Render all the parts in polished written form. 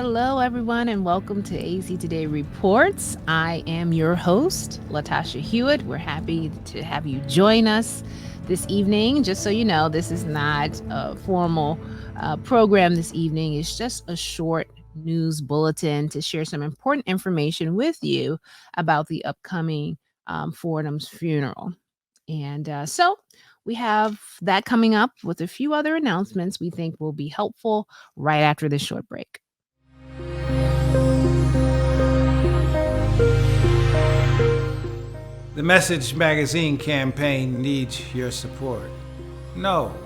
Hello, everyone, and welcome to AEC Today Reports. I am your host, Latasha Hewitt. We're happy to have you join us this evening. Just so you know, this is not a formal program this evening. It's just a short news bulletin to share some important information with you about the upcoming Fordham's funeral. And we have that coming up with a few other announcements we think will be helpful right after this short break. The Message Magazine campaign needs your support. No,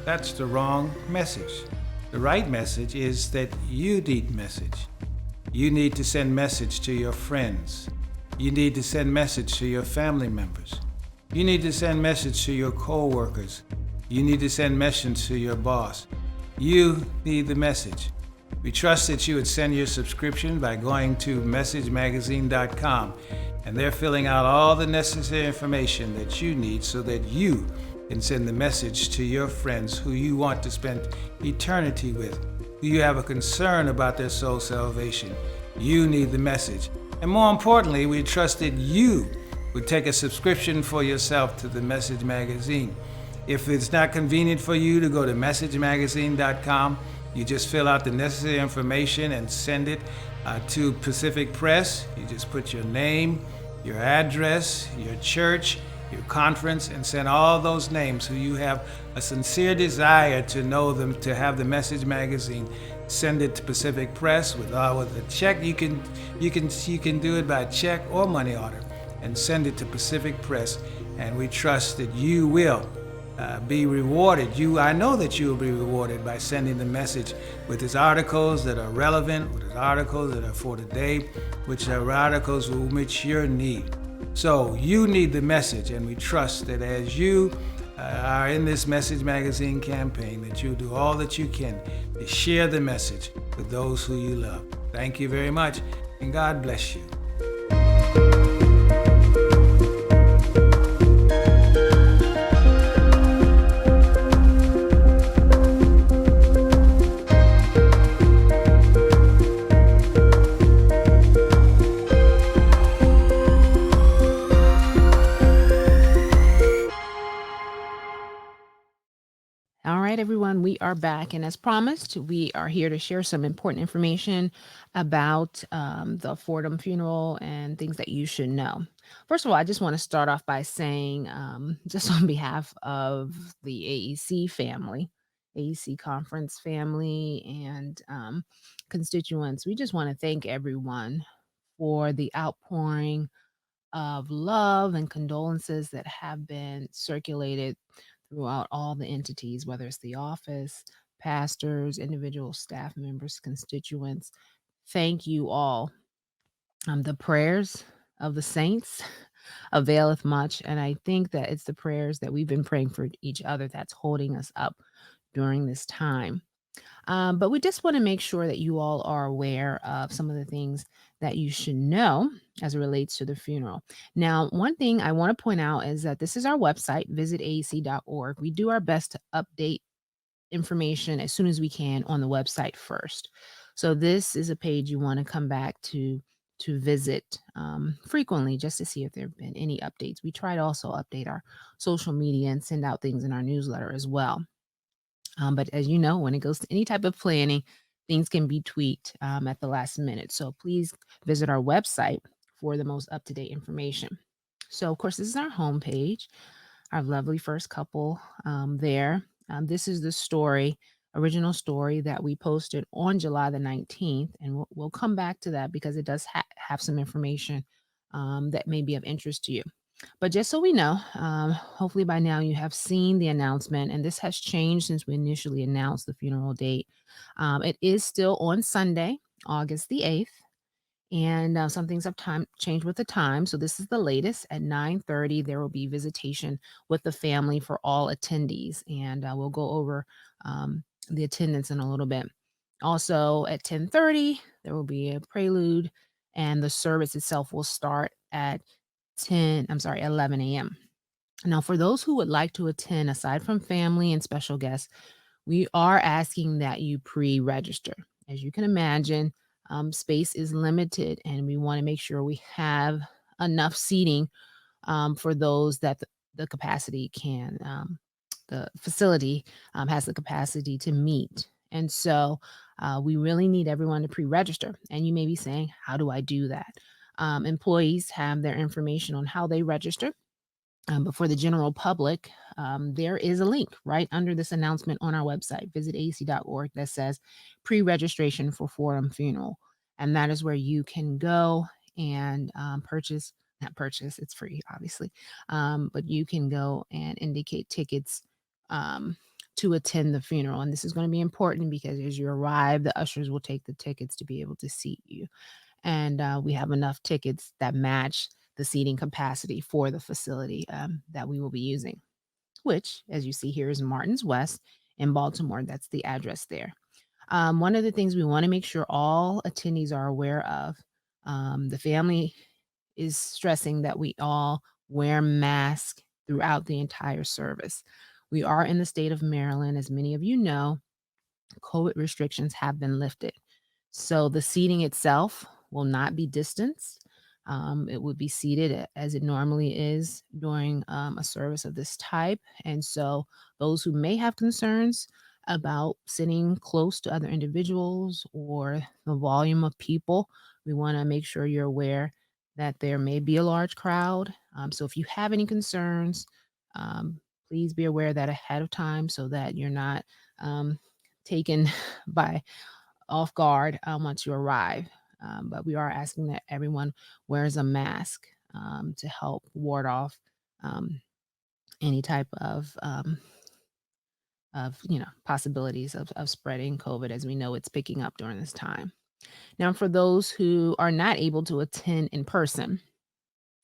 that's the wrong message. The right message is that you need message. You need to send message to your friends. You need to send message to your family members. You need to send message to your co-workers. You need to send message to your boss. You need the message. We trust that you would send your subscription by going to messagemagazine.com, and they're filling out all the necessary information that you need so that you can send the message to your friends who you want to spend eternity with, who you have a concern about their soul salvation. You need the message. And more importantly, we trust that you would take a subscription for yourself to the Message Magazine. If it's not convenient for you to go to messagemagazine.com, you just fill out the necessary information and send it to Pacific Press. You just put your name, your address, your church, your conference, and send all those names who you have a sincere desire to know them, to have the Message Magazine. Send it to Pacific Press with a check. You can do it by check or money order, and send it to Pacific Press. And we trust that you will be rewarded. I know that you will be rewarded by sending the message with its articles that are relevant, with its articles that are for today, which are articles will meet your need. So you need the message, and we trust that as you are in this Message Magazine campaign, that you'll do all that you can to share the message with those who you love. Thank you very much, and God bless you. All right, everyone, we are back. And as promised, we are here to share some important information about the Fordham funeral and things that you should know. First of all, I just want to start off by saying, just on behalf of the AEC family, AEC conference family, and constituents, we just want to thank everyone for the outpouring of love and condolences that have been circulated throughout all the entities, whether it's the office, pastors, individual staff members, constituents. Thank you all. The prayers of the saints availeth much. And I think that it's the prayers that we've been praying for each other that's holding us up during this time. But we just want to make sure that you all are aware of some of the things that you should know as it relates to the funeral. Now, one thing I want to point out is that this is our website, visit AEC.org. We do our best to update information as soon as we can on the website first. So this is a page you want to come back to visit frequently just to see if there have been any updates. We try to also update our social media and send out things in our newsletter as well. But as you know, when it goes to any type of planning, things can be tweaked at the last minute. So please visit our website for the most up-to-date information. So, of course, this is our homepage, our lovely first couple there. This is the story, original story that we posted on July the 19th. And we'll come back to that because it does have some information that may be of interest to you. But just so we know, hopefully by now you have seen the announcement, and this has changed since we initially announced the funeral date. It is still on Sunday, August the 8th, and some things have changed with the time. So this is the latest. At 9:30, there will be visitation with the family for all attendees, and we'll go over the attendance in a little bit. Also, at 10:30, there will be a prelude, and the service itself will start at 11 a.m. Now, for those who would like to attend, aside from family and special guests, we are asking that you pre-register. As you can imagine, space is limited, and we want to make sure we have enough seating for those that the capacity can, the facility has the capacity to meet. And so we really need everyone to pre register. And you may be saying, how do I do that? Employees have their information on how they register. But for the general public, there is a link right under this announcement on our website, visit ac.org, that says pre registration for Fordham Funeral. And that is where you can go and purchase, not purchase, it's free, obviously, but you can go and indicate tickets um, to attend the funeral. And this is going to be important because as you arrive, the ushers will take the tickets to be able to seat you. And we have enough tickets that match the seating capacity for the facility that we will be using, which, as you see here, is Martins West in Baltimore. That's the address there. One of the things we want to make sure all attendees are aware of, the family is stressing that we all wear masks throughout the entire service. We are in the state of Maryland, as many of you know, COVID restrictions have been lifted. So the seating itself will not be distanced. It would be seated as it normally is during a service of this type. And so those who may have concerns about sitting close to other individuals or the volume of people, we want to make sure you're aware that there may be a large crowd. So if you have any concerns, um, please be aware of that ahead of time so that you're not um, taken by off guard once you arrive. But we are asking that everyone wears a mask to help ward off um, any type of possibilities of spreading COVID, as we know it's picking up during this time. Now, for those who are not able to attend in person,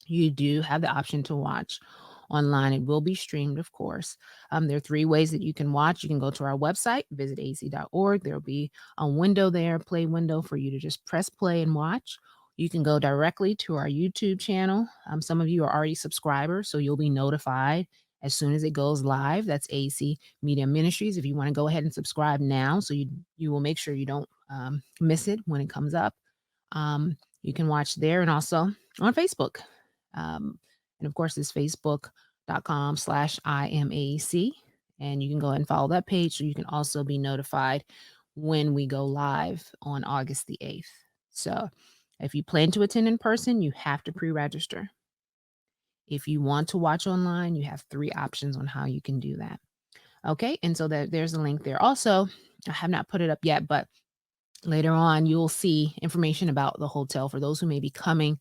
you do have the option to watch online. It will be streamed, of course. There are three ways that you can watch. You can go to our website, visit ac.org. There'll be a window there, play window for you to just press play and watch. You can go directly to our YouTube channel. Some of you are already subscribers, so you'll be notified as soon as it goes live. That's AEC Media Ministries. If you want to go ahead and subscribe now, so you will make sure you don't miss it when it comes up. You can watch there and also on Facebook. And of course, it's facebook.com/IMAEC. And you can go ahead and follow that page so you can also be notified when we go live on August the 8th. So if you plan to attend in person, you have to pre register. If you want to watch online, you have three options on how you can do that. Okay. And so there's a link there. Also, I have not put it up yet, but later on, you'll see information about the hotel for those who may be coming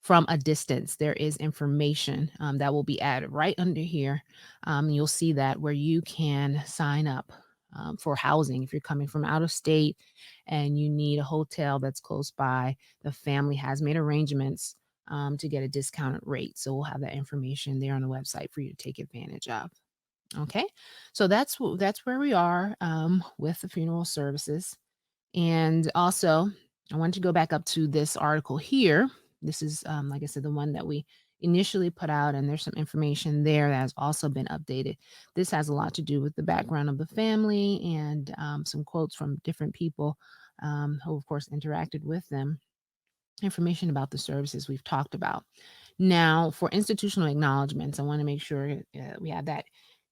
from a distance. There is information that will be added right under here. You'll see that where you can sign up for housing if you're coming from out of state and you need a hotel that's close by. The family has made arrangements to get a discounted rate. So we'll have that information there on the website for you to take advantage of. Okay, so that's where we are with the funeral services. And also, I want to go back up to this article here. This is, like I said, the one that we initially put out, and there's some information there that has also been updated. This has a lot to do with the background of the family and some quotes from different people who, of course, interacted with them, information about the services we've talked about. Now, for institutional acknowledgments, I want to make sure we have that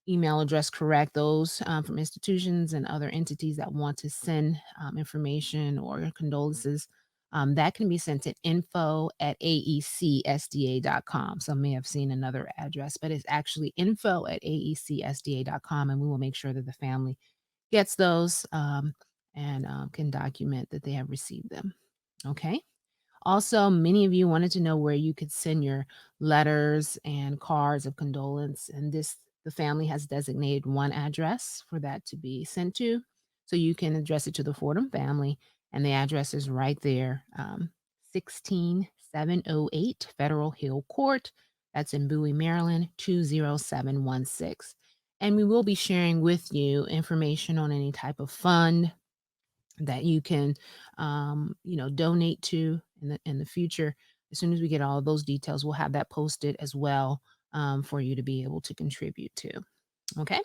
email address correct. Those from institutions and other entities that want to send information or condolences, that can be sent to info@aecsda.com. Some may have seen another address, but it's actually info@aecsda.com, and we will make sure that the family gets those and can document that they have received them. Okay. Also, many of you wanted to know where you could send your letters and cards of condolence, and the family has designated one address for that to be sent to. So you can address it to the Fordham family, and the address is right there, 16708 Federal Hill Court. That's in Bowie, Maryland, 20716. And we will be sharing with you information on any type of fund that you can donate to in the future. As soon as we get all of those details, we'll have that posted as well for you to be able to contribute to. Okay.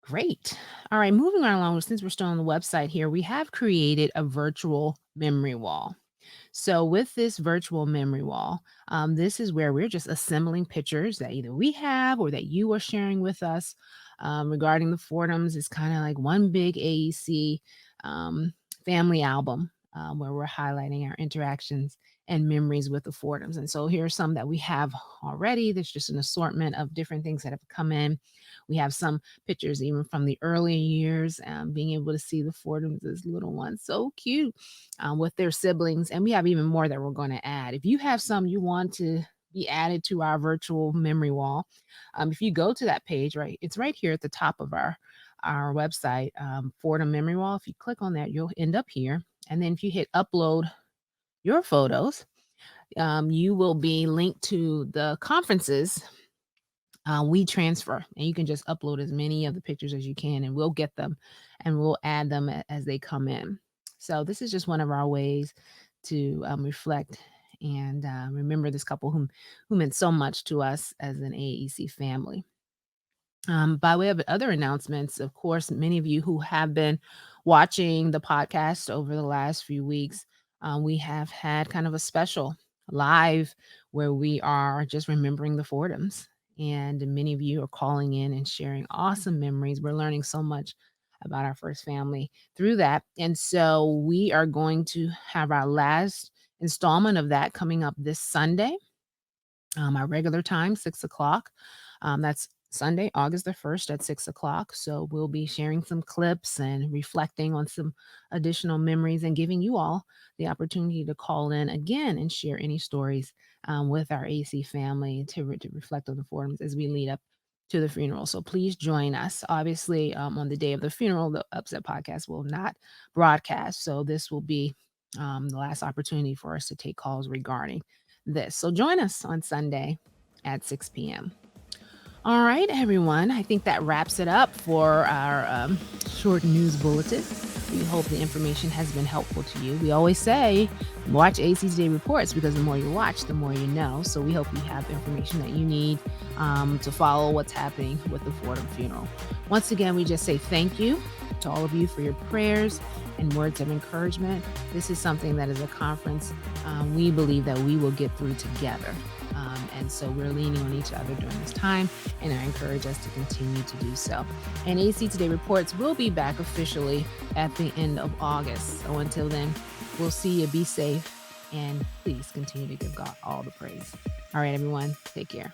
Great. All right, moving right along, since we're still on the website here, we have created a virtual memory wall. So, with this virtual memory wall, this is where we're just assembling pictures that either we have or that you are sharing with us regarding the Fordhams. It's kind of like one big AEC um, family album where we're highlighting our interactions and memories with the Fordhams. And so, here are some that we have already. There's just an assortment of different things that have come in. We have some pictures even from the early years, being able to see the Fordhams as little ones. So cute with their siblings. And we have even more that we're going to add. If you have some you want to be added to our virtual memory wall, if you go to that page, right, it's right here at the top of our website, Fordham Memory Wall. If you click on that, you'll end up here. And then if you hit upload your photos, you will be linked to the conferences we transfer, and you can just upload as many of the pictures as you can, and we'll get them and we'll add them as they come in. So this is just one of our ways to reflect and remember this couple who meant so much to us as an AEC family. By way of other announcements, of course, many of you who have been watching the podcast over the last few weeks, we have had kind of a special live where we are just remembering the Fordhams. And many of you are calling in and sharing awesome memories. We're learning so much about our first family through that. And so we are going to have our last installment of that coming up this Sunday, our regular time, 6 o'clock. That's Sunday, August the 1st at 6 o'clock. So we'll be sharing some clips and reflecting on some additional memories and giving you all the opportunity to call in again and share any stories with our AC family to reflect on the forums as we lead up to the funeral. So please join us. Obviously, on the day of the funeral, the Upset podcast will not broadcast. So this will be the last opportunity for us to take calls regarding this. So join us on Sunday at 6 p.m. All right, everyone. I think that wraps it up for our short news bulletin. We hope the information has been helpful to you. We always say, watch AC's Day Reports because the more you watch, the more you know. So we hope you have information that you need to follow what's happening with the Fordham funeral. Once again, we just say thank you to all of you for your prayers and words of encouragement. This is something that as a conference, we believe that we will get through together. And so we're leaning on each other during this time, and I encourage us to continue to do so. And AC Today Reports will be back officially at the end of August. So until then, we'll see you. Be safe, and please continue to give God all the praise. All right, everyone, take care.